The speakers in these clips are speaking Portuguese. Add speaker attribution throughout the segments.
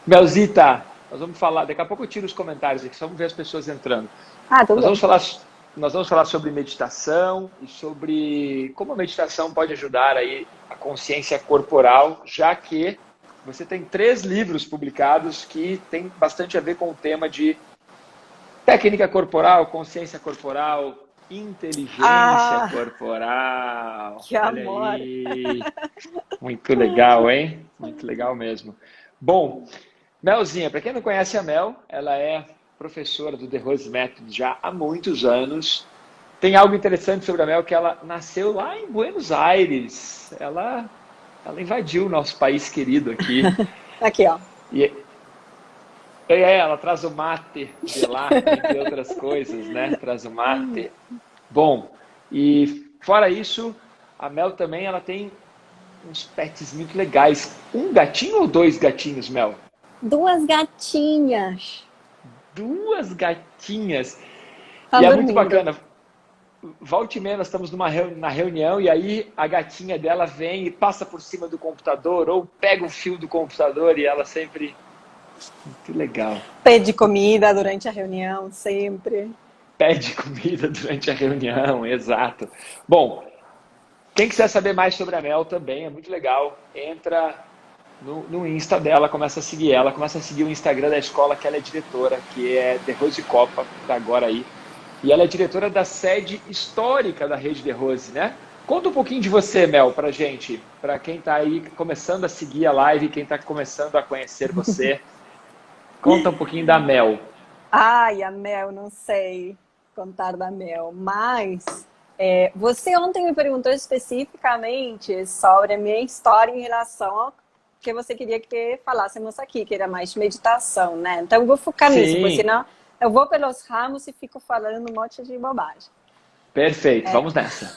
Speaker 1: Melzita, nós vamos falar, daqui a pouco eu tiro os comentários aqui, só vamos ver as pessoas entrando.
Speaker 2: Ah, tudo
Speaker 1: Nós
Speaker 2: bem.
Speaker 1: vamos falar, nós vamos falar sobre meditação e sobre como a meditação pode ajudar aí a consciência corporal, já que você tem 3 livros publicados que tem bastante a ver com o tema de técnica corporal, consciência corporal, inteligência
Speaker 2: Ah,
Speaker 1: corporal.
Speaker 2: que
Speaker 1: Olha
Speaker 2: amor.
Speaker 1: aí. Muito legal, hein? Muito legal mesmo. Bom, Melzinha, para quem não conhece a Mel, ela é professora do The Rose Method já há muitos anos. Tem algo interessante sobre a Mel, que ela nasceu lá em Buenos Aires. Ela invadiu o nosso país querido aqui.
Speaker 2: Aqui, ó.
Speaker 1: E ela traz o mate de lá, entre outras coisas, né? Traz o mate. Bom, e fora isso, a Mel também ela tem uns pets muito legais. Um gatinho ou 2 gatinhos, Mel?
Speaker 2: Duas gatinhas.
Speaker 1: 2 gatinhas.
Speaker 2: Tá
Speaker 1: E é muito
Speaker 2: dormindo.
Speaker 1: bacana. Volta e meia, nós estamos na reunião e aí a gatinha dela vem e passa por cima do computador ou pega o fio do computador e ela sempre... Muito legal.
Speaker 2: Pede comida durante a reunião, sempre.
Speaker 1: Pede comida durante a reunião, exato. Bom, quem quiser saber mais sobre a Mel também, é muito legal. Entra no Insta dela, começa a seguir ela, começa a seguir o Instagram da escola que ela é diretora, que é The Rose Copa, que está agora aí. E ela é diretora da sede histórica da Rede The Rose, né? Conta um pouquinho de você, Mel, pra gente, para quem está aí começando a seguir a live, quem está começando a conhecer você. Conta um pouquinho da Mel.
Speaker 2: Ai, a Mel, não sei contar da Mel, mas você ontem me perguntou especificamente sobre a minha história em relação ao que você queria que falássemos aqui, que era mais de meditação, né? Então eu vou focar nisso, porque
Speaker 1: Sim,
Speaker 2: senão eu vou pelos ramos e fico falando um monte de bobagem.
Speaker 1: perfeito, vamos nessa.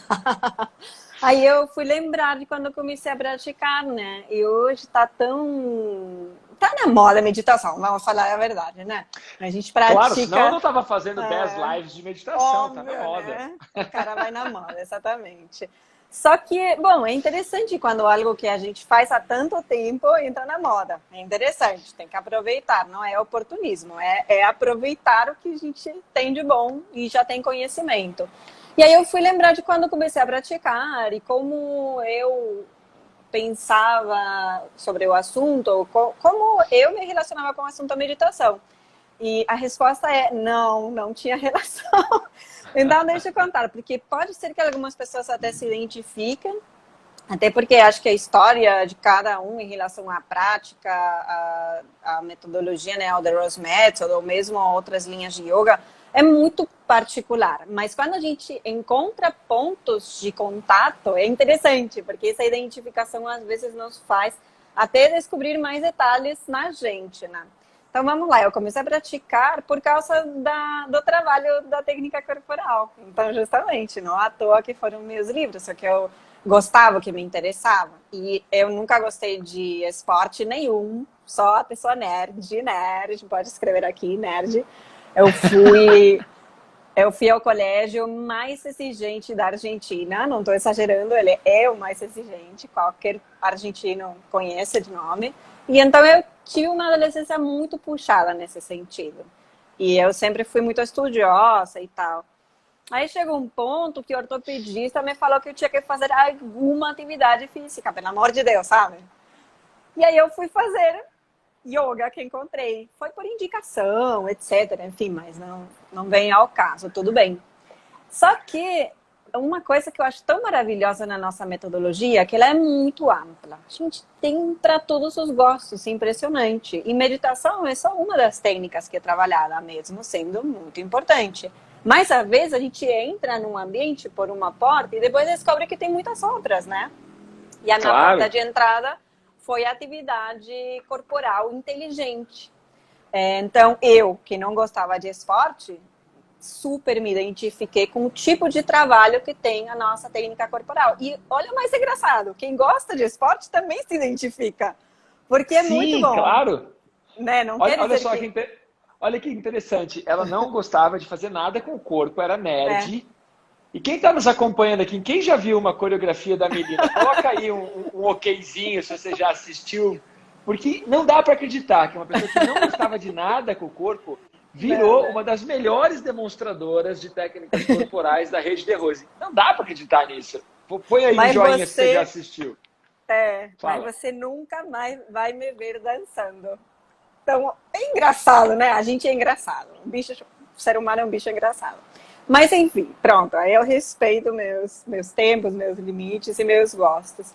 Speaker 2: Aí eu fui lembrar de quando eu comecei a praticar, né? E hoje tá tão... Tá na moda a meditação, vamos falar a verdade, né? A gente
Speaker 1: Claro, senão eu não
Speaker 2: pratica,
Speaker 1: estava fazendo 10
Speaker 2: é,
Speaker 1: lives de meditação, tá na
Speaker 2: óbvio,
Speaker 1: moda.
Speaker 2: né? O cara vai na moda, exatamente. Só que, bom, é interessante quando algo que a gente faz há tanto tempo entra na moda. É interessante, tem que aproveitar, não é oportunismo, é aproveitar o que a gente tem de bom e já tem conhecimento. E aí eu fui lembrar de quando eu comecei a praticar e como eu pensava sobre o assunto, como eu me relacionava com o assunto da meditação. E a resposta é não, não tinha relação. Então, deixa eu contar, porque pode ser que algumas pessoas até se identifiquem, até porque acho que a história de cada um em relação à prática, a metodologia, né, o The Rose Method, ou mesmo outras linhas de yoga, é muito particular. Mas quando a gente encontra pontos de contato, é interessante, porque essa identificação às vezes nos faz até descobrir mais detalhes na gente, né? Então vamos lá, eu comecei a praticar por causa do trabalho da técnica corporal. Então, justamente, não à toa que foram meus livros, só que eu gostava, que me interessava. E eu nunca gostei de esporte nenhum, só a pessoa nerd, pode escrever aqui, nerd. Eu fui, eu fui ao colégio mais exigente da Argentina, não estou exagerando, ele é o mais exigente, qualquer argentino conhece de nome. E então eu tive uma adolescência muito puxada nesse sentido. E eu sempre fui muito estudiosa e tal. Aí chegou um ponto que o ortopedista me falou que eu tinha que fazer alguma atividade física, pelo amor de Deus, sabe? E aí eu fui fazer yoga que encontrei. Foi por indicação, etc. Enfim, mas não vem ao caso, tudo bem. Só que uma coisa que eu acho tão maravilhosa na nossa metodologia é que ela é muito ampla. A gente tem para todos os gostos, impressionante. E meditação é só uma das técnicas que é trabalhada, mesmo sendo muito importante. Mas às vezes a gente entra num ambiente por uma porta e depois descobre que tem muitas outras, né? E a minha porta
Speaker 1: Claro.
Speaker 2: de entrada foi a atividade corporal inteligente. Então, eu, que não gostava de esporte, super me identifiquei com o tipo de trabalho que tem a nossa técnica corporal. E olha o mais engraçado, quem gosta de esporte também se identifica, porque é muito
Speaker 1: Sim,
Speaker 2: bom,
Speaker 1: claro.
Speaker 2: né? Não
Speaker 1: Olha,
Speaker 2: quer
Speaker 1: olha
Speaker 2: dizer
Speaker 1: só
Speaker 2: que...
Speaker 1: olha que interessante. Ela não gostava de fazer nada com o corpo, era
Speaker 2: É,
Speaker 1: nerd. E quem está nos acompanhando aqui, quem já viu uma coreografia da Melina, coloca aí um okzinho se você já assistiu. Porque não dá para acreditar que uma pessoa que não gostava de nada com o corpo virou uma das melhores demonstradoras de técnicas corporais da rede de Rose. Não dá para acreditar nisso. Põe aí um joinha se você já assistiu.
Speaker 2: Mas você nunca mais vai me ver dançando. Então, é engraçado, né? A gente é engraçado. O ser humano é um bicho engraçado. Mas, enfim, pronto. Aí eu respeito meus tempos, meus limites e meus gostos.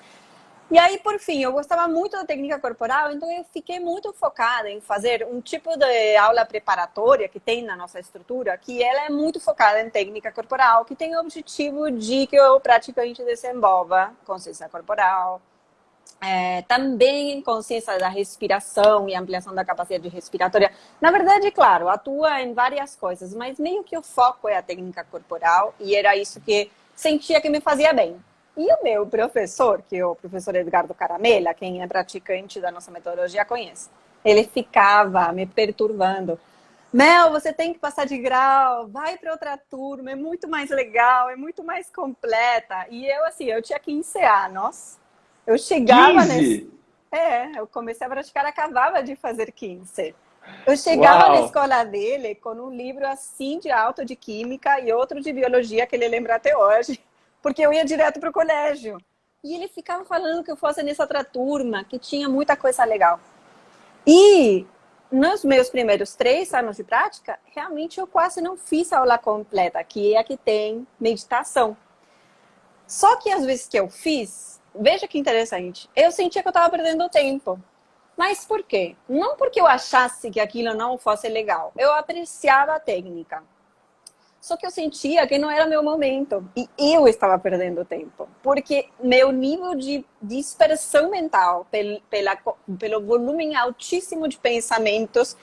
Speaker 2: E aí, por fim, eu gostava muito da técnica corporal, então eu fiquei muito focada em fazer um tipo de aula preparatória que tem na nossa estrutura, que ela é muito focada em técnica corporal, que tem o objetivo de que o praticante desenvolva consciência corporal, também consciência da respiração e ampliação da capacidade respiratória. Na verdade, claro, atua em várias coisas, mas meio que o foco é a técnica corporal e era isso que sentia que me fazia bem. E o meu professor, que é o professor Edgardo Caramella, quem é praticante da nossa metodologia conhece, ele ficava me perturbando. Mel, você tem que passar de grau, vai para outra turma, é muito mais legal, é muito mais completa. E eu, assim, eu tinha 15 anos. Eu chegava
Speaker 1: 15?
Speaker 2: eu comecei a praticar, acabava de fazer 15. Eu chegava na escola dele com um livro assim de auto de química e outro de biologia que ele lembra até hoje, porque eu ia direto para o colégio. E ele ficava falando que eu fosse nessa outra turma, que tinha muita coisa legal. E nos meus primeiros 3 anos de prática, realmente eu quase não fiz a aula completa, que é a que tem meditação. Só que às vezes que eu fiz, veja que interessante, eu sentia que eu estava perdendo tempo. Mas por quê? Não porque eu achasse que aquilo não fosse legal. Eu apreciava a técnica. Só que eu sentia que não era meu momento. E eu estava perdendo tempo. Porque meu nível de dispersão mental, pelo volume altíssimo de pensamentos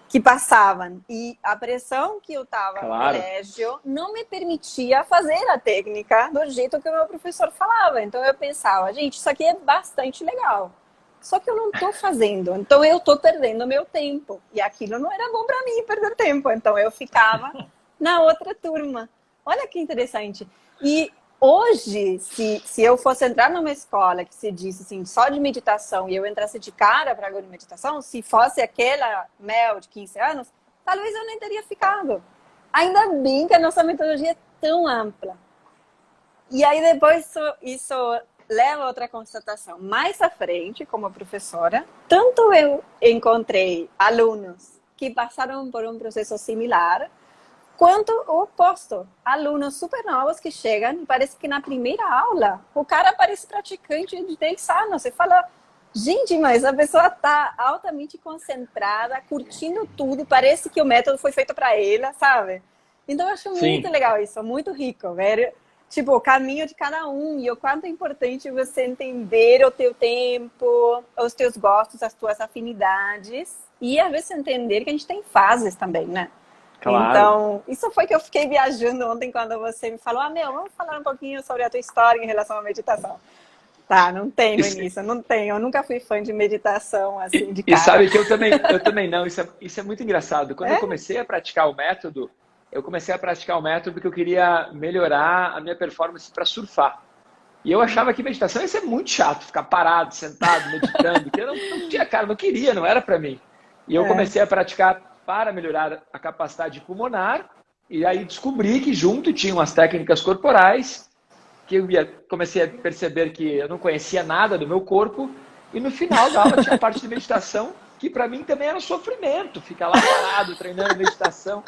Speaker 2: que passavam e a pressão que eu estava no colégio não me permitia fazer a técnica do jeito que o meu professor falava. Então eu pensava, gente, isso aqui é bastante legal. Só que eu não estou fazendo, então eu estou perdendo meu tempo. E aquilo não era bom para mim, perder tempo. Então eu ficava na outra turma. Olha que interessante. E hoje, se eu fosse entrar numa escola que se diz assim, só de meditação, e eu entrasse de cara para a meditação, se fosse aquela Mel de 15 anos, talvez eu nem teria ficado. Ainda bem que a nossa metodologia é tão ampla. E aí depois isso leva a outra constatação. Mais à frente, como professora, tanto eu encontrei alunos que passaram por um processo similar, quanto o oposto. Alunos super novos que chegam e parece que na primeira aula o cara parece praticante de 10 anos. Você fala, gente, mas a pessoa está altamente concentrada, curtindo tudo, parece que o método foi feito para ela, sabe? Então eu acho muito legal isso, muito rico, velho. Tipo, o caminho de cada um e o quanto é importante você entender o teu tempo, os teus gostos, as tuas afinidades e às vezes entender que a gente tem fases também, né? Claro. Então, isso foi que eu fiquei viajando ontem quando você me falou, vamos falar um pouquinho sobre a tua história em relação à meditação. Tá, não tem no início, não tem. Eu nunca fui fã de meditação, assim, de cara.
Speaker 1: E sabe que eu também não, isso é muito engraçado. Quando eu comecei a praticar o método, porque eu queria melhorar a minha performance para surfar. E eu achava que meditação ia ser muito chato, ficar parado, sentado, meditando, que eu não tinha cara, não queria, não era para mim. E eu comecei a praticar para melhorar a capacidade pulmonar, e aí descobri que junto tinham as técnicas corporais, que comecei a perceber que eu não conhecia nada do meu corpo, e no final da aula tinha a parte de meditação, que para mim também era sofrimento, ficar lá parado, treinando meditação.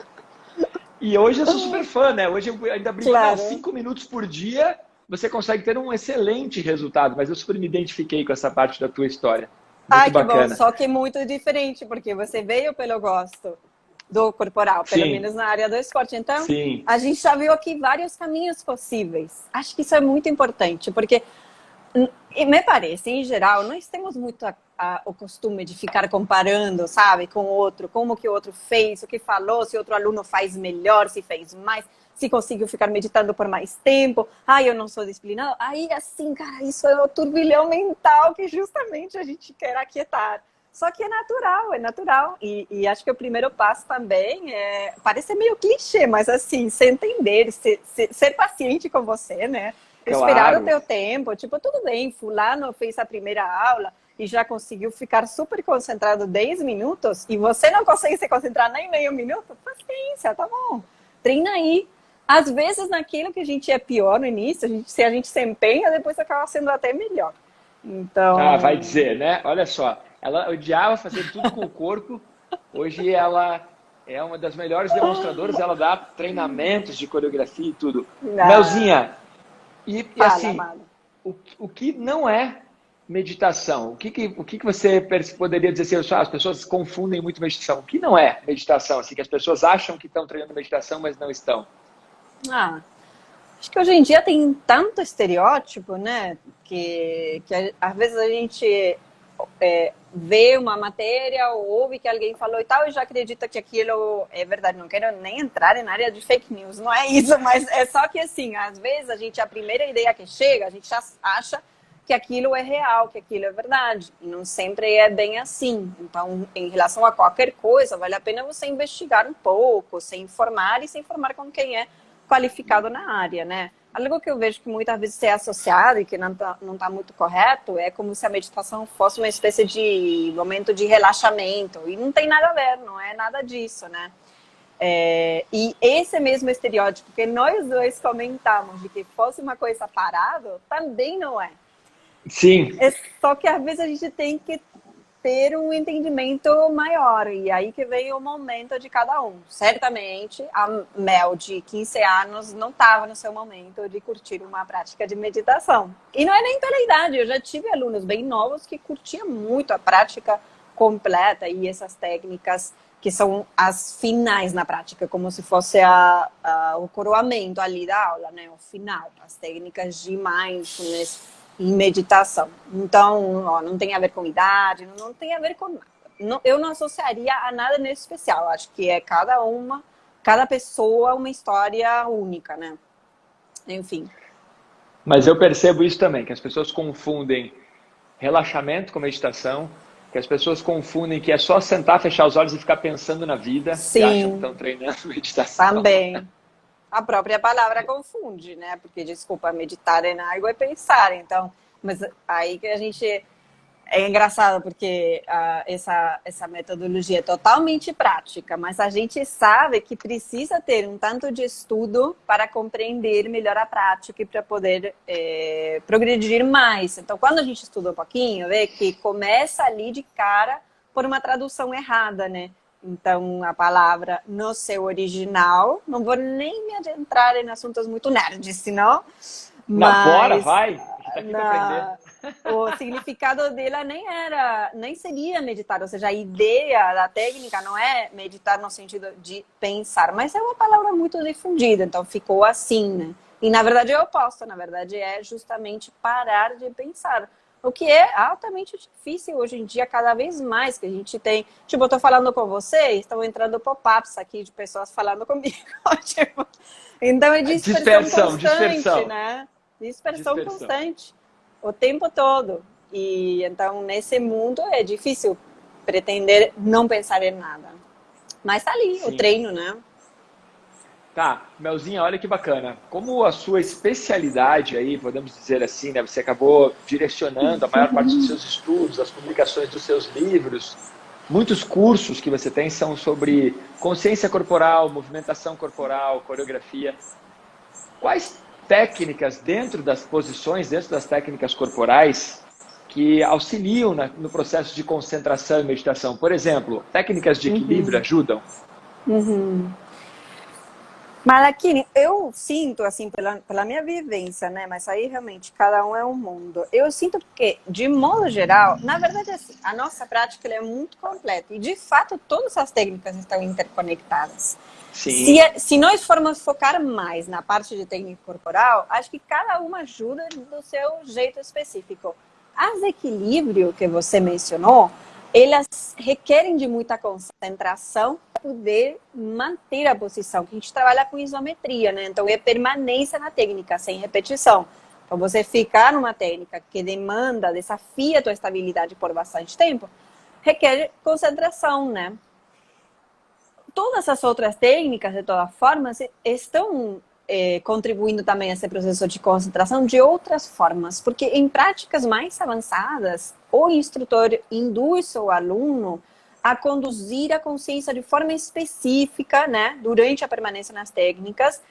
Speaker 1: E hoje eu sou super fã, né? Hoje eu ainda brinco, 5 minutos por dia, você consegue ter um excelente resultado, mas eu super me identifiquei com essa parte da tua história. Muito bacana.
Speaker 2: Bom, só que muito diferente, porque você veio pelo gosto do corporal, pelo menos na área do esporte. Então, a gente já viu aqui vários caminhos possíveis. Acho que isso é muito importante, porque me parece, em geral, nós temos muito o costume de ficar comparando, sabe, com o outro, como que o outro fez, o que falou, se outro aluno faz melhor, se fez mais, se conseguiu ficar meditando por mais tempo, eu não sou disciplinado. Aí, assim, cara, isso é o turbilhão mental que justamente a gente quer aquietar. Só que é natural. E acho que o primeiro passo também parece meio clichê, mas assim, se entender, ser paciente com você, né? Claro. Esperar o teu tempo, tipo, tudo bem, fulano fez a primeira aula, e já conseguiu ficar super concentrado 10 minutos e você não consegue se concentrar nem meio minuto, paciência, tá bom. Treina aí. Às vezes, naquilo que a gente é pior no início, se a gente se empenha, depois acaba sendo até melhor. Então...
Speaker 1: Ah, vai dizer, né? Olha só, ela odiava fazer tudo com o corpo, hoje ela é uma das melhores demonstradoras, ela dá treinamentos de coreografia e tudo. Melzinha, e assim, o que não é meditação? O que você poderia dizer assim, as pessoas confundem muito meditação. O que não é meditação? Assim, que as pessoas acham que estão treinando meditação, mas não estão.
Speaker 2: Acho que hoje em dia tem tanto estereótipo, né? Que às vezes a gente vê uma matéria ou ouve que alguém falou e tal e já acredita que aquilo é verdade. Não quero nem entrar na área de fake news, não é isso, mas é só que assim, às vezes a primeira ideia que chega, a gente já acha que aquilo é real, que aquilo é verdade. E não sempre é bem assim. Então, em relação a qualquer coisa, vale a pena você investigar um pouco, se informar e se informar com quem é qualificado na área, né? Algo que eu vejo que muitas vezes é associado e que não tá muito correto é como se a meditação fosse uma espécie de momento de relaxamento. E não tem nada a ver, não é nada disso, né? E esse mesmo estereótipo que nós dois comentamos de que fosse uma coisa parada, também não é.
Speaker 1: Sim.
Speaker 2: É só que às vezes a gente tem que ter um entendimento maior, e aí que vem o momento de cada um. Certamente, a Mel de 15 anos não estava no seu momento de curtir uma prática de meditação. E não é nem pela idade, eu já tive alunos bem novos que curtiam muito a prática completa e essas técnicas que são as finais na prática, como se fosse o coroamento ali da aula, né? O final, as técnicas de mindfulness e meditação. Então, não tem a ver com idade, não tem a ver com nada. Eu não associaria a nada nesse especial. Acho que é cada pessoa uma história única, né? Enfim.
Speaker 1: Mas eu percebo isso também, que as pessoas confundem relaxamento com meditação, que as pessoas confundem que é só sentar, fechar os olhos e ficar pensando na vida.
Speaker 2: Sim.
Speaker 1: E acham que estão treinando meditação.
Speaker 2: Também. A própria palavra confunde, né? Porque, desculpa, meditar em algo é pensar. Então, mas aí que a gente... É engraçado porque essa metodologia é totalmente prática, mas a gente sabe que precisa ter um tanto de estudo para compreender melhor a prática e para poder progredir mais. Então, quando a gente estuda um pouquinho, vê que começa ali de cara por uma tradução errada, né? Então, a palavra no seu original, não vou nem me adentrar em assuntos muito nerds, senão...
Speaker 1: Bora, vai! A gente tá aqui para aprender.
Speaker 2: O significado dela nem seria meditar, ou seja, a ideia da técnica não é meditar no sentido de pensar, mas é uma palavra muito difundida, então ficou assim, né? E na verdade é o oposto, na verdade é justamente parar de pensar. O que é altamente difícil hoje em dia, cada vez mais que a gente tem. Tipo, eu tô falando com você, estão entrando pop-ups aqui de pessoas falando comigo. Tipo, então é dispersão constante, né? Dispersão constante, o tempo todo. E então, nesse mundo, é difícil pretender não pensar em nada. Mas tá ali, o treino, né?
Speaker 1: Tá, Melzinha, olha que bacana. Como a sua especialidade aí, podemos dizer assim, né? Você acabou direcionando a maior parte dos seus estudos, as publicações dos seus livros. Muitos cursos que você tem são sobre consciência corporal, movimentação corporal, coreografia. Quais técnicas dentro das posições, dentro das técnicas corporais que auxiliam no processo de concentração e meditação? Por exemplo, técnicas de equilíbrio ajudam?
Speaker 2: Malakini, eu sinto, assim, pela minha vivência, né? Mas aí realmente cada um é um mundo. Eu sinto que, de modo geral, na verdade, assim, a nossa prática ela é muito completa. E, de fato, todas as técnicas estão interconectadas.
Speaker 1: Sim.
Speaker 2: Se nós formos focar mais na parte de técnica corporal, acho que cada uma ajuda do seu jeito específico. As de equilíbrio que você mencionou, elas requerem de muita concentração para poder manter a posição, que a gente trabalha com isometria, né? Então, é permanência na técnica, sem repetição. Então, você ficar numa técnica que demanda, desafia a tua estabilidade por bastante tempo, requer concentração, né? Todas as outras técnicas, de todas formas, estão contribuindo também a esse processo de concentração de outras formas, porque em práticas mais avançadas, o instrutor induz o aluno a conduzir a consciência de forma específica, né, durante a permanência nas técnicas,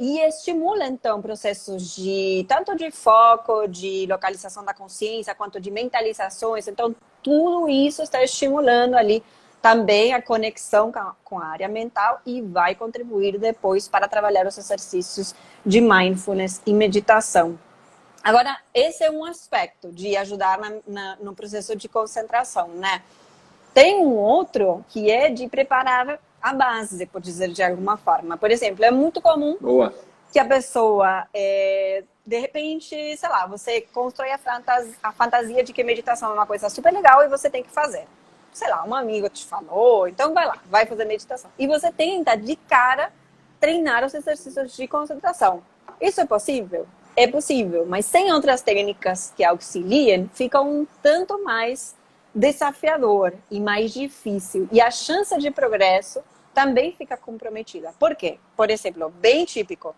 Speaker 2: e estimula, então, processos de tanto de foco, de localização da consciência, quanto de mentalizações. Então, tudo isso está estimulando ali também a conexão com a área mental e vai contribuir depois para trabalhar os exercícios de mindfulness e meditação. Agora, esse é um aspecto de ajudar no processo de concentração, né? Tem um outro que é de preparar a base, por dizer de alguma forma. Por exemplo, é muito comum que a pessoa, de repente, sei lá, você constrói a fantasia de que meditação é uma coisa super legal e você tem que fazer. Sei lá, um amigo te falou, então vai lá, vai fazer meditação. E você tenta, de cara, treinar os exercícios de concentração. Isso é possível? É possível, mas sem outras técnicas que auxiliem, fica um tanto mais desafiador e mais difícil. E a chance de progresso também fica comprometida. Por quê? Por exemplo, bem típico,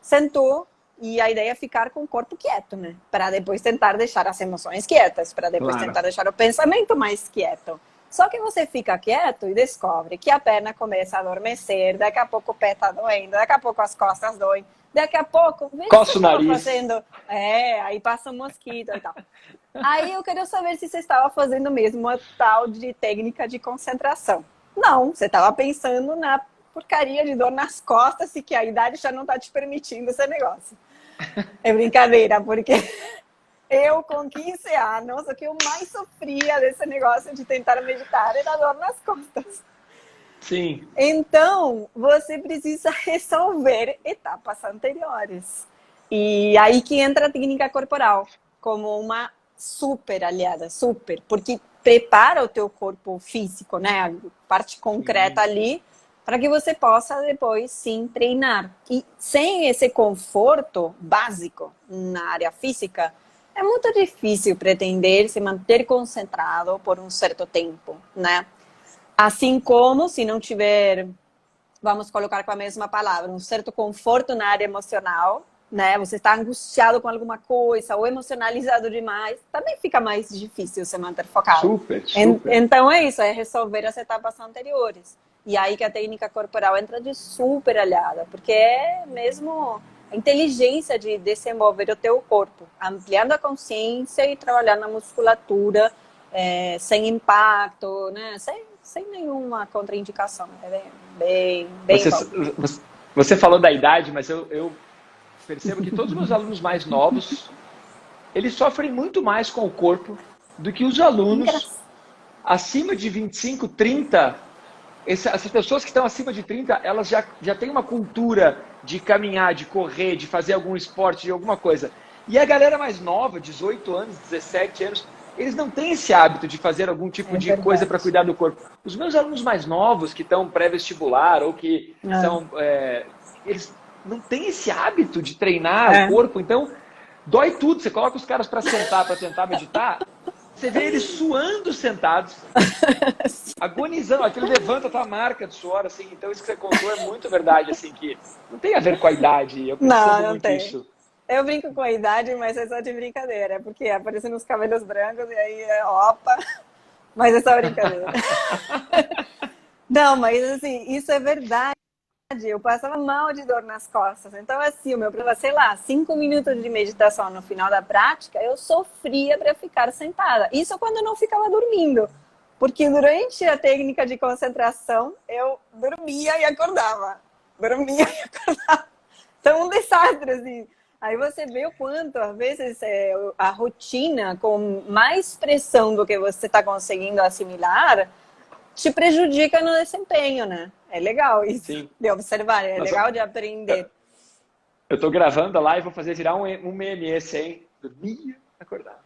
Speaker 2: sentou e a ideia é ficar com o corpo quieto, né? Para depois tentar deixar as emoções quietas, para depois tentar deixar o pensamento mais quieto. Só que você fica quieto e descobre que a perna começa a adormecer, daqui a pouco o pé está doendo, daqui a pouco as costas doem, daqui a pouco...
Speaker 1: Coça o nariz.
Speaker 2: Fazendo, aí passa um mosquito e tal. Aí eu quero saber se você estava fazendo mesmo uma tal de técnica de concentração. Não, você estava pensando na porcaria de dor nas costas e que a idade já não está te permitindo esse negócio. É brincadeira, porque eu com 15 anos, o que eu mais sofria desse negócio de tentar meditar era dor nas costas.
Speaker 1: Sim.
Speaker 2: Então, você precisa resolver etapas anteriores. E aí que entra a técnica corporal, como uma super aliada, super, porque prepara o teu corpo físico, né, a parte concreta ali, para que você possa depois sim treinar. E sem esse conforto básico na área física, é muito difícil pretender se manter concentrado por um certo tempo, né? Assim como se não tiver, vamos colocar com a mesma palavra, um certo conforto na área emocional, né? Você está angustiado com alguma coisa ou emocionalizado demais, também fica mais difícil se manter focado.
Speaker 1: Super.
Speaker 2: Então é isso, é resolver as etapas anteriores. E aí que a técnica corporal entra de super aliada, porque é mesmo a inteligência de desenvolver o teu corpo, ampliando a consciência e trabalhando a musculatura sem impacto, né? Sem nenhuma contraindicação. É bem bom.
Speaker 1: Você falou da idade, mas eu percebo que todos os meus alunos mais novos, eles sofrem muito mais com o corpo do que os alunos acima de 25, 30. Essas pessoas que estão acima de 30, elas já têm uma cultura de caminhar, de correr, de fazer algum esporte, de alguma coisa. E a galera mais nova, 18 anos, 17 anos, eles não têm esse hábito de fazer algum tipo de coisa para cuidar do corpo. Os meus alunos mais novos, que estão pré-vestibular ou que são... eles não têm esse hábito de treinar o corpo, então dói tudo. Você coloca os caras para sentar, para tentar meditar, você vê eles suando sentados, agonizando. Aquilo levanta a tua marca de suor, assim. Então isso que você contou é muito verdade, assim, que não tem a ver com a idade. Eu percebo muito isso.
Speaker 2: Eu brinco com a idade, mas é só de brincadeira, porque aparecem os cabelos brancos e aí opa, mas é só brincadeira. Não, mas assim, isso é verdade. Eu passava mal de dor nas costas. Então, assim, o meu problema, sei lá, 5 minutos de meditação no final da prática, eu sofria para ficar sentada. Isso quando eu não ficava dormindo. Porque durante a técnica de concentração, eu dormia e acordava. Dormia e acordava. Então, um desastre, assim. Aí você vê o quanto, às vezes, a rotina, com mais pressão do que você está conseguindo assimilar, te prejudica no desempenho, né? É legal isso de observar, é legal de aprender.
Speaker 1: Eu tô gravando a live, vou fazer virar um meme esse, hein? Dormia, acordava.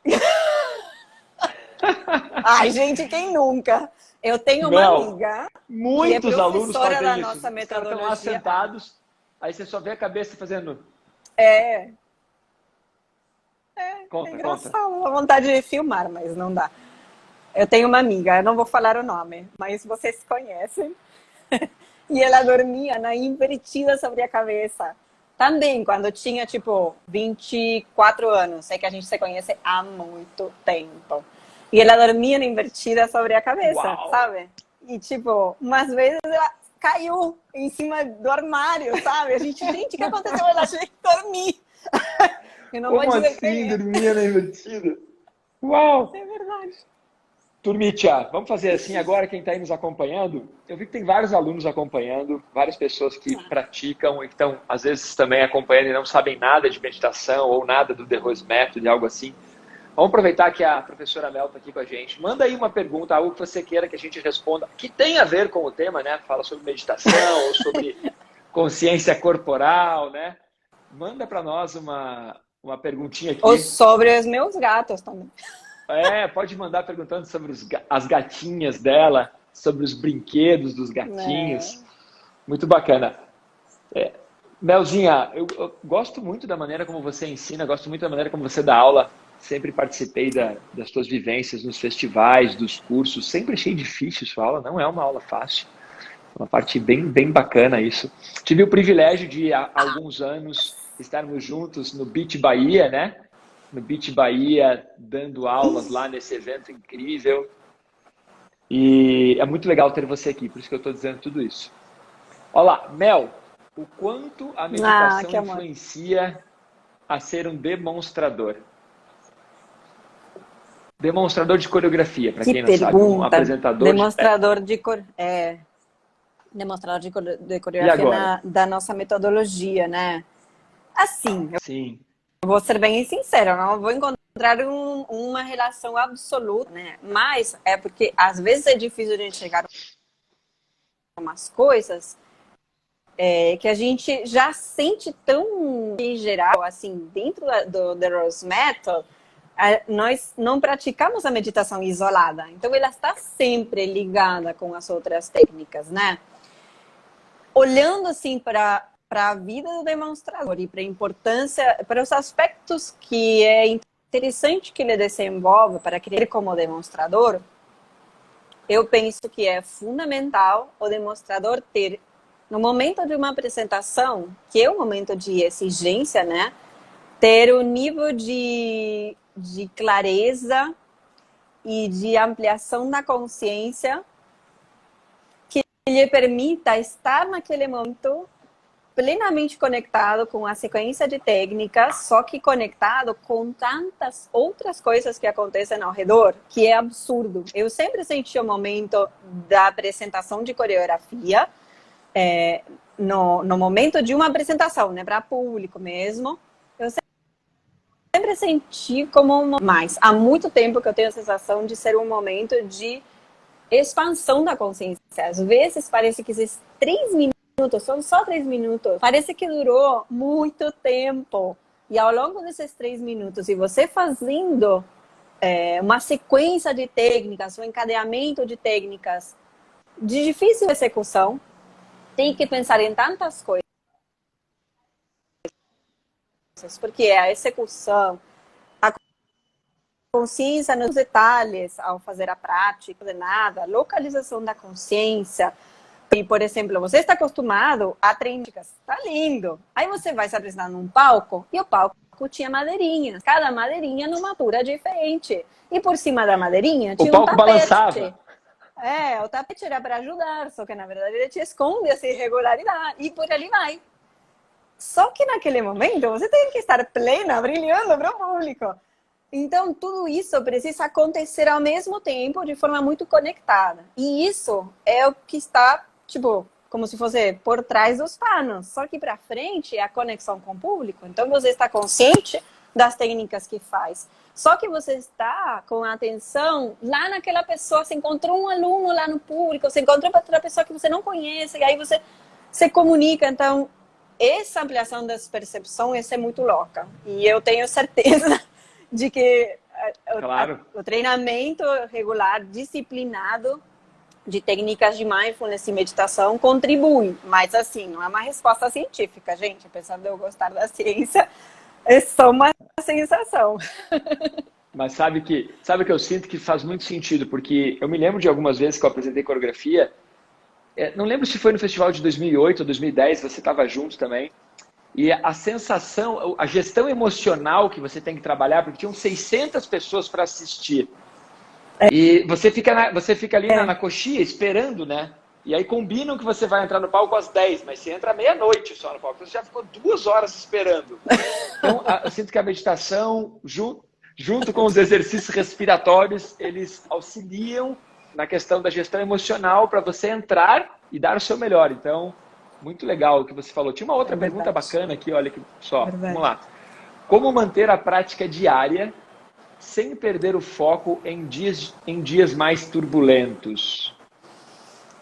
Speaker 2: Ai, gente, quem nunca? Eu tenho uma amiga
Speaker 1: muitos
Speaker 2: que é
Speaker 1: alunos
Speaker 2: professora da
Speaker 1: fazem isso.
Speaker 2: nossa metodologia.
Speaker 1: Estão lá sentados, aí você só vê a cabeça fazendo...
Speaker 2: É
Speaker 1: Conta.
Speaker 2: Engraçado, dá vontade de filmar, mas não dá. Eu tenho uma amiga, eu não vou falar o nome, mas vocês conhecem. E ela dormia na invertida sobre a cabeça. também, quando tinha, tipo, 24 anos. É que a gente se conhece há muito tempo. E ela dormia invertida sobre a cabeça,
Speaker 1: Uau!
Speaker 2: sabe? E, tipo, umas vezes ela caiu em cima do armário, sabe? A gente, o que aconteceu? Ela achou que dormir. Eu não vou
Speaker 1: Como
Speaker 2: dizer
Speaker 1: assim,
Speaker 2: quem é.
Speaker 1: dormia na invertida? Uau!
Speaker 2: É verdade.
Speaker 1: Turmitia, vamos fazer assim agora, quem está aí nos acompanhando, eu vi que tem vários alunos acompanhando, várias pessoas que praticam e que estão, às vezes, também acompanhando e não sabem nada de meditação ou nada do The Rose Method, algo assim. Vamos aproveitar que a professora Mel está aqui com a gente. Manda aí uma pergunta, algo que você queira que a gente responda, que tem a ver com o tema, né? Fala sobre meditação ou sobre consciência corporal, né? Manda para nós uma perguntinha aqui.
Speaker 2: Ou sobre os meus gatos também.
Speaker 1: Pode mandar perguntando sobre as gatinhas dela, sobre os brinquedos dos gatinhos. Muito bacana. Melzinha, eu gosto muito da maneira como você ensina, gosto muito da maneira como você dá aula. Sempre participei das tuas vivências nos festivais, dos cursos. Sempre achei difícil sua aula, não é uma aula fácil. Uma parte bem, bem bacana isso. Tive o privilégio de, há alguns anos, estarmos juntos no Beach Bahia, né? No Beach Bahia, dando aulas lá nesse evento incrível. E é muito legal ter você aqui, por isso que eu estou dizendo tudo isso. Olá, Mel, o quanto a meditação influencia a ser um demonstrador? Demonstrador de coreografia, para quem não sabe, um apresentador.
Speaker 2: Demonstrador de coreografia da nossa metodologia, né? Assim,
Speaker 1: Sim.
Speaker 2: eu vou ser bem sincera, não vou encontrar uma relação absoluta, né? Mas é porque às vezes é difícil de enxergar umas coisas que a gente já sente tão em geral, assim, dentro do The Rose Method, nós não praticamos a meditação isolada. Então, ela está sempre ligada com as outras técnicas, né? Olhando, assim, para a vida do demonstrador e para a importância, para os aspectos que é interessante que ele desenvolve para querer como demonstrador, eu penso que é fundamental o demonstrador ter, no momento de uma apresentação, que é um momento de exigência, né? Ter um nível de clareza e de ampliação da consciência que lhe permita estar naquele momento plenamente conectado com a sequência de técnicas, só que conectado com tantas outras coisas que acontecem ao redor, que é absurdo. Eu sempre senti o momento da apresentação de coreografia, no momento de uma apresentação, né, para público mesmo, eu sempre senti como mas há muito tempo que eu tenho a sensação de ser um momento de expansão da consciência. Às vezes parece que esses 3 minutos, são só 3 minutos, parece que durou muito tempo. E ao longo desses 3 minutos, e você fazendo uma sequência de técnicas, um encadeamento de técnicas de difícil execução, tem que pensar em tantas coisas. Porque é a execução, a consciência nos detalhes ao fazer a prática, de nada, a localização da consciência. E, por exemplo, você está acostumado a treinar, está lindo. Aí você vai se apresentar num palco e o palco tinha madeirinhas. Cada madeirinha numa altura diferente. E por cima da madeirinha tinha um tapete.
Speaker 1: Balançava.
Speaker 2: O tapete era para ajudar, só que na verdade ele te esconde essa irregularidade e por ali vai. Só que naquele momento você tem que estar plena, brilhando para o público. Então, tudo isso precisa acontecer ao mesmo tempo, de forma muito conectada. E isso é o que está, tipo, como se fosse por trás dos panos. Só que para frente é a conexão com o público. Então, você está consciente das técnicas que faz. Só que você está com a atenção lá naquela pessoa. Você encontrou um aluno lá no público, você encontrou outra pessoa que você não conhece, e aí você se comunica. Então, essa ampliação das percepções é muito louca. E eu tenho certeza de que o treinamento regular, disciplinado de técnicas de mindfulness e meditação contribui. Mas, assim, não é uma resposta científica, gente. Apesar de eu gostar da ciência, é só uma sensação.
Speaker 1: Mas sabe que eu sinto que faz muito sentido, porque eu me lembro de algumas vezes que eu apresentei coreografia, não lembro se foi no festival de 2008 ou 2010, você estava junto também, E a sensação, a gestão emocional que você tem que trabalhar, porque tinham 600 pessoas para assistir. E você fica ali na coxia esperando, né? E aí combinam que você vai entrar no palco às 10, mas você entra à meia-noite só no palco. Então você já ficou 2 horas esperando. Então, eu sinto que a meditação, junto com os exercícios respiratórios, eles auxiliam na questão da gestão emocional para você entrar e dar o seu melhor. Então, muito legal o que você falou. Tinha uma outra pergunta bacana aqui, olha aqui só. Vamos lá. Como manter a prática diária sem perder o foco em dias mais turbulentos?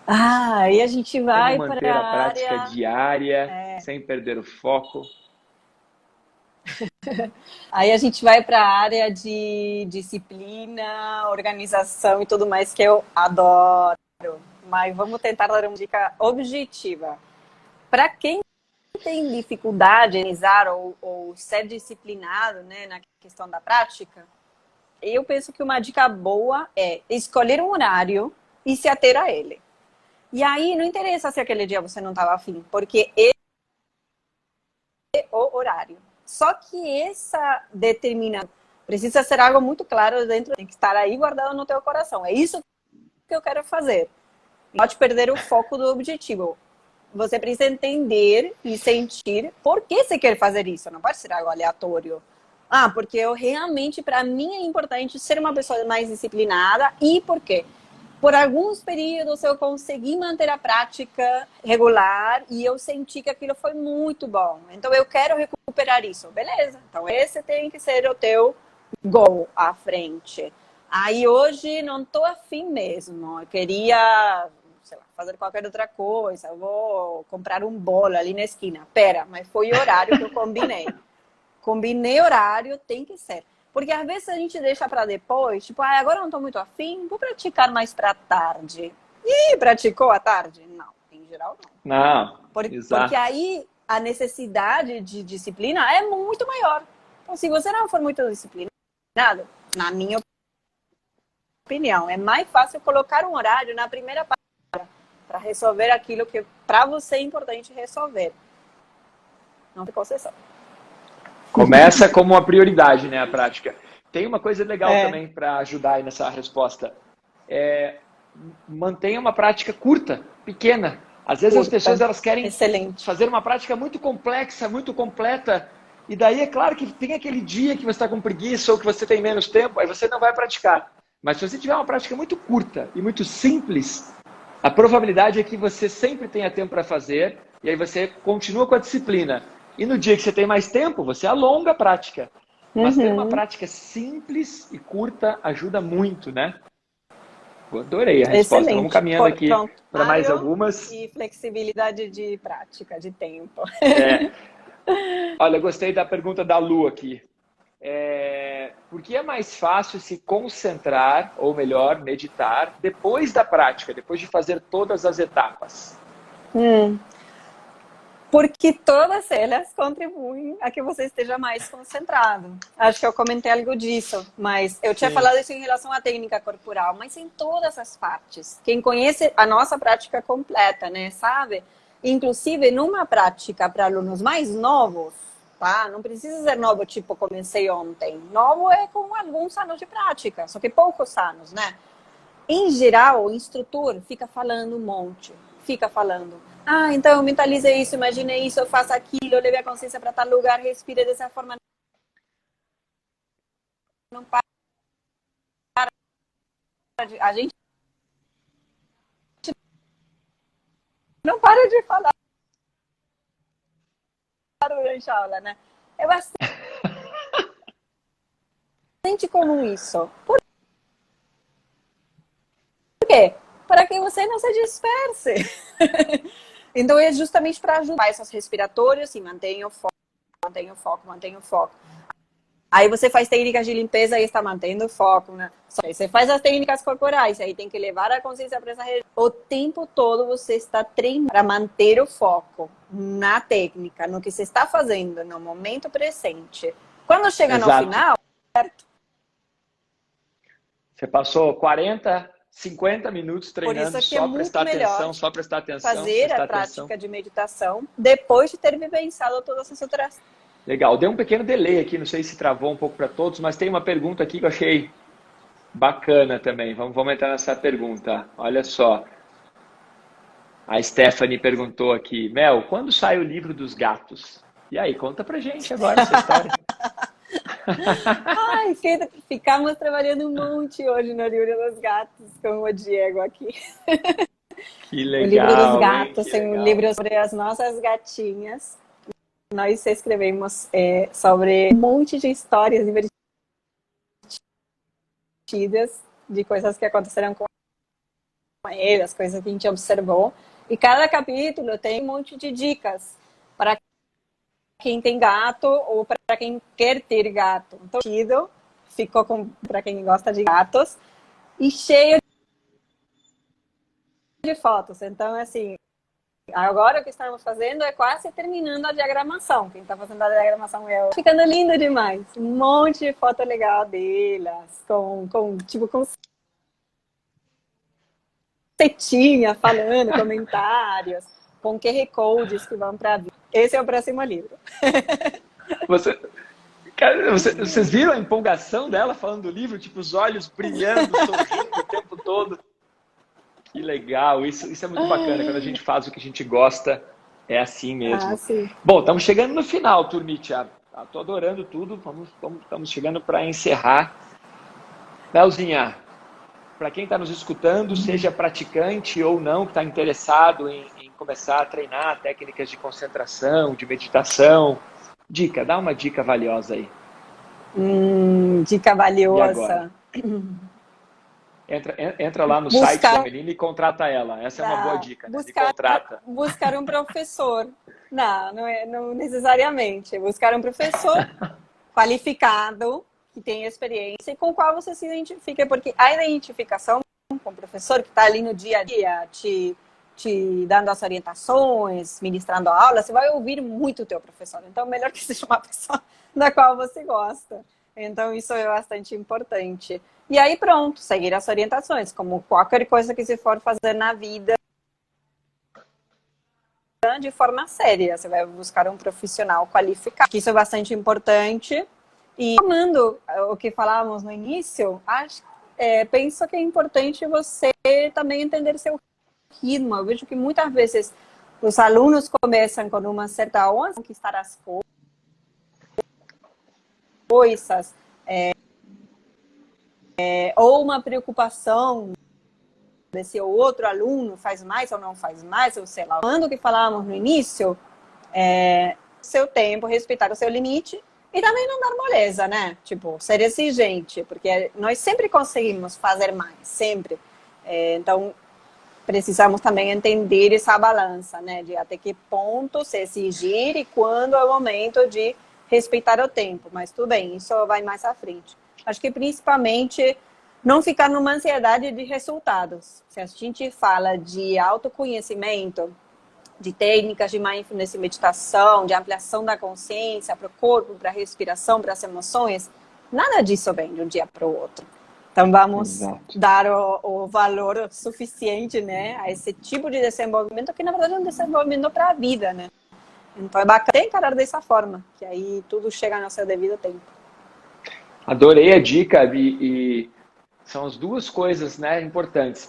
Speaker 2: Aí a gente vai
Speaker 1: Como manter
Speaker 2: para
Speaker 1: a
Speaker 2: a
Speaker 1: prática
Speaker 2: área...
Speaker 1: diária sem perder o foco?
Speaker 2: Aí a gente vai para a área de disciplina, organização e tudo mais que eu adoro. Mas vamos tentar dar uma dica objetiva. Para quem tem dificuldade em organizar ou ser disciplinado, né, na questão da prática, eu penso que uma dica boa é escolher um horário e se ater a ele. E aí não interessa se aquele dia você não estava afim, porque é o horário. Só que essa determinação precisa ser algo muito claro dentro, tem que estar aí guardado no teu coração. É isso que eu quero fazer. Não pode perder o foco do objetivo. Você precisa entender e sentir por que você quer fazer isso. Não pode ser algo aleatório. Porque eu realmente, para mim, é importante ser uma pessoa mais disciplinada. E por quê? Por alguns períodos eu consegui manter a prática regular e eu senti que aquilo foi muito bom. Então eu quero recuperar isso. Beleza. Então esse tem que ser o teu goal à frente. Aí hoje não estou afim mesmo. Eu queria, sei lá, fazer qualquer outra coisa. Eu vou comprar um bolo ali na esquina. Pera, mas foi o horário que eu combinei. Combinei horário, tem que ser. Porque às vezes a gente deixa para depois, tipo, agora eu não estou muito afim, vou praticar mais para tarde. E praticou à tarde? Não, em geral não.
Speaker 1: Não,
Speaker 2: porque aí a necessidade de disciplina é muito maior. Então, se você não for muito disciplinado, na minha opinião, é mais fácil colocar um horário na primeira parte para resolver aquilo que para você é importante resolver. Não ficou sessão.
Speaker 1: Começa como uma prioridade, né, a prática. Tem uma coisa legal também para ajudar aí nessa resposta. Mantenha uma prática curta, pequena. Às vezes as pessoas elas querem fazer uma prática muito complexa, muito completa. E daí é claro que tem aquele dia que você está com preguiça ou que você tem menos tempo, aí você não vai praticar. Mas se você tiver uma prática muito curta e muito simples, a probabilidade é que você sempre tenha tempo para fazer e aí você continua com a disciplina. E no dia que você tem mais tempo, você alonga a prática. Mas ter uma prática simples e curta ajuda muito, né? Eu adorei a resposta.
Speaker 2: Excelente.
Speaker 1: Vamos caminhando aqui para mais algumas.
Speaker 2: E flexibilidade de prática, de tempo.
Speaker 1: Olha, eu gostei da pergunta da Lu aqui. Por que é mais fácil se concentrar, ou melhor, meditar, depois da prática, depois de fazer todas as etapas?
Speaker 2: Porque todas elas contribuem a que você esteja mais concentrado. Acho que eu comentei algo disso, mas eu tinha falado isso em relação à técnica corporal, mas em todas as partes. Quem conhece a nossa prática completa, né, sabe? Inclusive, numa prática para alunos mais novos, tá? Não precisa ser novo, tipo, comecei ontem. Novo é com alguns anos de prática, só que poucos anos, né? Em geral, o instrutor fica falando um monte, fica falando. Então eu mentalizei isso, imaginei isso, eu faço aquilo, eu levei a consciência para tal lugar, respira dessa forma. Não para a gente não para de falar durante a aula, né? É bastante comum isso. Por quê? Para que você não se disperse. Então, é justamente para ajudar essas respiratórias e mantenha o foco, mantenha o foco, mantenha o foco. Aí você faz técnicas de limpeza e está mantendo o foco, né? Você faz as técnicas corporais, aí tem que levar a consciência para essa região. O tempo todo você está treinando para manter o foco na técnica, no que você está fazendo, no momento presente. Quando chega no final, certo?
Speaker 1: Você passou 40 50 minutos
Speaker 2: Por isso
Speaker 1: treinando,
Speaker 2: que é
Speaker 1: só
Speaker 2: muito
Speaker 1: prestar
Speaker 2: melhor
Speaker 1: atenção, só prestar atenção,
Speaker 2: fazer
Speaker 1: prestar
Speaker 2: a prática
Speaker 1: atenção.
Speaker 2: de meditação depois de ter vivenciado todas essas outras.
Speaker 1: Legal, deu um pequeno delay aqui, não sei se travou um pouco para todos, mas tem uma pergunta aqui que eu achei bacana também. Vamos entrar nessa pergunta. Olha só, a Stephanie perguntou aqui, Mel, quando sai o livro dos gatos? E aí, conta pra gente agora essa história.
Speaker 2: Ai, ficamos trabalhando um monte hoje no livro dos gatos com o Diego aqui.
Speaker 1: Que
Speaker 2: O livro dos
Speaker 1: legal, hein?
Speaker 2: gatos,
Speaker 1: Que
Speaker 2: é um
Speaker 1: legal.
Speaker 2: livro sobre as nossas gatinhas. Nós escrevemos sobre um monte de histórias divertidas, de coisas que aconteceram com ele, as coisas que a gente observou. E cada capítulo tem um monte de dicas para quem tem gato ou para quem quer ter gato. Então, ficou para quem gosta de gatos e cheio de fotos. Então, assim, agora o que estamos fazendo é quase terminando a diagramação. Quem está fazendo a diagramação é eu. Ficando lindo demais. Um monte de foto legal delas, com setinha falando, comentários, com QR codes que vão para. Esse é o próximo livro.
Speaker 1: Você, cara, vocês viram a empolgação dela falando do livro? Tipo, os olhos brilhando, sorrindo o tempo todo. Que legal, isso é muito bacana. Quando a gente faz o que a gente gosta, é assim mesmo.
Speaker 2: Ah, sim.
Speaker 1: Bom, estamos chegando no final, turmitia. Estou adorando tudo. Estamos chegando para encerrar. Melzinha, para quem está nos escutando, seja praticante ou não, que está interessado em começar a treinar técnicas de concentração, de meditação, dá uma dica valiosa aí.
Speaker 2: Dica
Speaker 1: E agora?
Speaker 2: valiosa.
Speaker 1: Entra lá no site da Melina e contrata ela. Essa é uma boa dica, né? Contrata.
Speaker 2: Buscar um professor. Não necessariamente. Buscar um professor qualificado, que tem experiência e com o qual você se identifica, porque a identificação com o professor que está ali no dia a dia, te dando as orientações, ministrando a aula, você vai ouvir muito o teu professor. Então, melhor que seja uma pessoa da qual você gosta. Então, isso é bastante importante. E aí, pronto, seguir as orientações, como qualquer coisa que você for fazer na vida, de forma séria. Você vai buscar um profissional qualificado. Isso é bastante importante. E, tomando o que falávamos no início, penso que é importante você também entender seu ritmo. Eu vejo que muitas vezes os alunos começam com uma certa onda, conquistar as coisas, ou uma preocupação de se o outro aluno faz mais ou não faz mais, ou sei lá. Quando que falávamos no início, seu tempo, respeitar o seu limite e também não dar moleza, né? Tipo, ser exigente, porque nós sempre conseguimos fazer mais, sempre. Então, precisamos também entender essa balança, né? De até que ponto se exigir e quando é o momento de respeitar o tempo. Mas tudo bem, isso vai mais à frente. Acho que principalmente não ficar numa ansiedade de resultados. Se a gente fala de autoconhecimento, de técnicas de mindfulness e meditação, de ampliação da consciência para o corpo, para a respiração, para as emoções, nada disso vem de um dia para o outro. Então, vamos dar o valor suficiente, né, a esse tipo de desenvolvimento, que na verdade é um desenvolvimento para a vida, né? Então, é bacana encarar dessa forma, que aí tudo chega no seu devido tempo.
Speaker 1: Adorei a dica e são as duas coisas, né, importantes.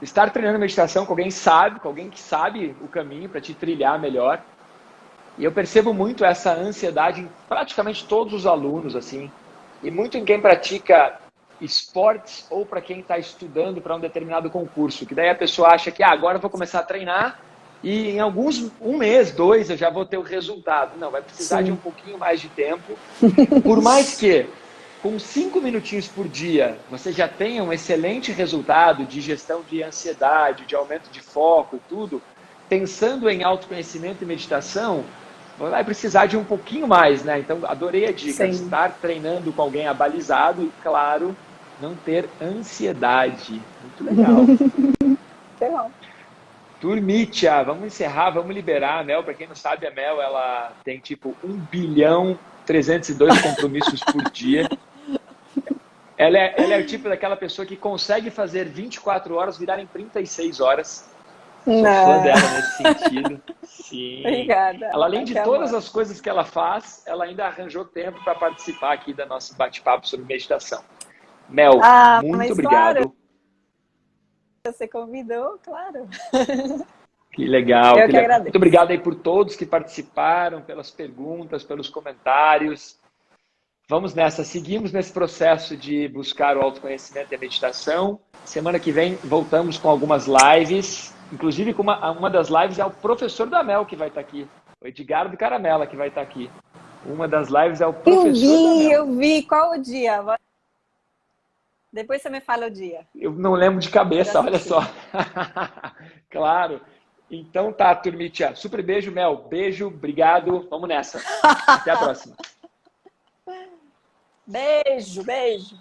Speaker 1: Estar treinando meditação com alguém que sabe o caminho para te trilhar melhor. E eu percebo muito essa ansiedade em praticamente todos os alunos, assim, e muito em quem pratica esportes ou para quem está estudando para um determinado concurso, que daí a pessoa acha que agora eu vou começar a treinar e em um mês, 2, eu já vou ter o resultado. Não, vai precisar de um pouquinho mais de tempo, por mais que com 5 minutinhos por dia você já tenha um excelente resultado de gestão de ansiedade, de aumento de foco e tudo, pensando em autoconhecimento e meditação, vai precisar de um pouquinho mais, né? Então, adorei a dica, estar treinando com alguém abalizado e, claro, não ter ansiedade. Muito legal.
Speaker 2: Legal.
Speaker 1: Turmitia, vamos encerrar, vamos liberar a Mel. Para quem não sabe, a Mel, ela tem tipo 1.302 compromissos por dia. Ela é o tipo daquela pessoa que consegue fazer 24 horas virarem 36 horas. Sou fã dela nesse sentido. Sim.
Speaker 2: Obrigada.
Speaker 1: Ela, além de todas as coisas que ela faz, ela ainda arranjou tempo para participar aqui da nosso bate-papo sobre meditação. Mel, muito obrigado.
Speaker 2: Claro. Você convidou, claro.
Speaker 1: Que legal.
Speaker 2: Eu que agradeço.
Speaker 1: Muito obrigado aí por todos que participaram, pelas perguntas, pelos comentários. Vamos nessa, seguimos nesse processo de buscar o autoconhecimento e a meditação. Semana que vem voltamos com algumas lives, inclusive com uma das lives é o professor da Mel que vai estar aqui, o Edgar do Caramela que vai estar aqui. Uma das lives é o professor da Mel.
Speaker 2: Eu vi. Qual o dia? Depois você me fala o dia.
Speaker 1: Eu não lembro de cabeça, olha só. Claro. Então tá, turmitia. Super beijo, Mel. Beijo, obrigado. Vamos nessa. Até a próxima.
Speaker 2: Beijo, beijo.